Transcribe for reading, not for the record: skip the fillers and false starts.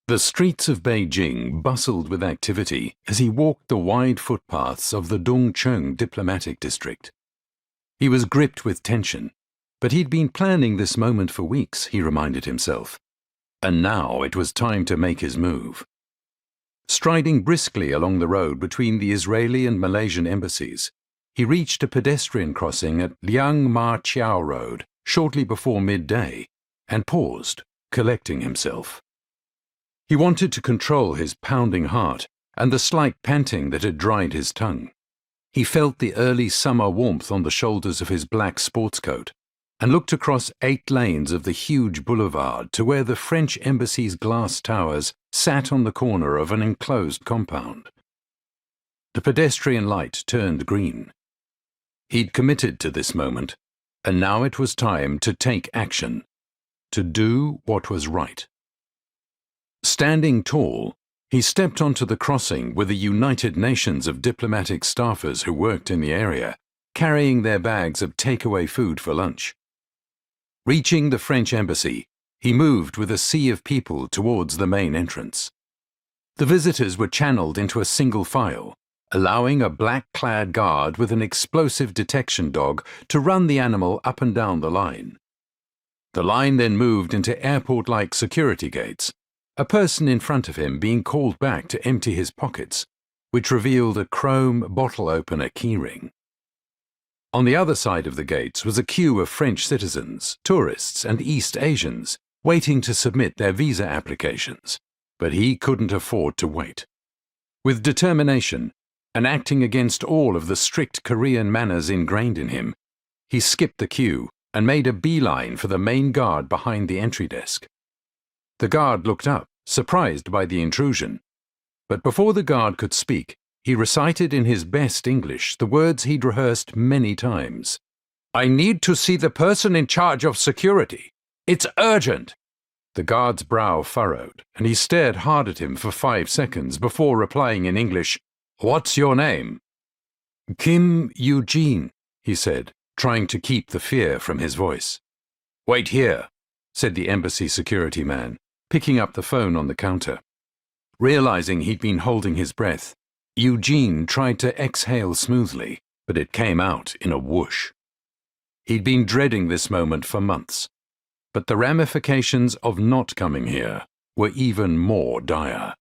The streets of Beijing bustled with activity as he walked the wide footpaths of the Dongcheng diplomatic district. He was gripped with tension, but he'd been planning this moment for weeks, he reminded himself. And now it was time to make his move. Striding briskly along the road between the Israeli and Malaysian embassies, he reached a pedestrian crossing at Liang Ma Chiao Road shortly before midday and paused, collecting himself. He wanted to control his pounding heart and the slight panting that had dried his tongue. He felt the early summer warmth on the shoulders of his black sports coat and looked across 8 lanes of the huge boulevard to where the French embassy's glass towers sat on the corner of an enclosed compound. The pedestrian light turned green. He'd committed to this moment, and now it was time to take action, to do what was right. Standing tall, he stepped onto the crossing with the United Nations of diplomatic staffers who worked in the area, carrying their bags of takeaway food for lunch. Reaching the French embassy, he moved with a sea of people towards the main entrance. The visitors were channeled into a single file, allowing a black-clad guard with an explosive detection dog to run the animal up and down the line. The line then moved into airport-like security gates, a person in front of him being called back to empty his pockets, which revealed a chrome bottle opener keyring. On the other side of the gates was a queue of French citizens, tourists, and East Asians waiting to submit their visa applications, but he couldn't afford to wait. With determination, and acting against all of the strict Korean manners ingrained in him, he skipped the queue and made a beeline for the main guard behind the entry desk. The guard looked up, surprised by the intrusion, but before the guard could speak, he recited in his best English the words he'd rehearsed many times. "I need to see the person in charge of security. It's urgent." The guard's brow furrowed, and he stared hard at him for 5 seconds before replying in English, "What's your name?" "Kim Eugene," he said, trying to keep the fear from his voice. "Wait here," said the embassy security man, picking up the phone on the counter. Realizing he'd been holding his breath, Eugene tried to exhale smoothly, but it came out in a whoosh. He'd been dreading this moment for months, but the ramifications of not coming here were even more dire.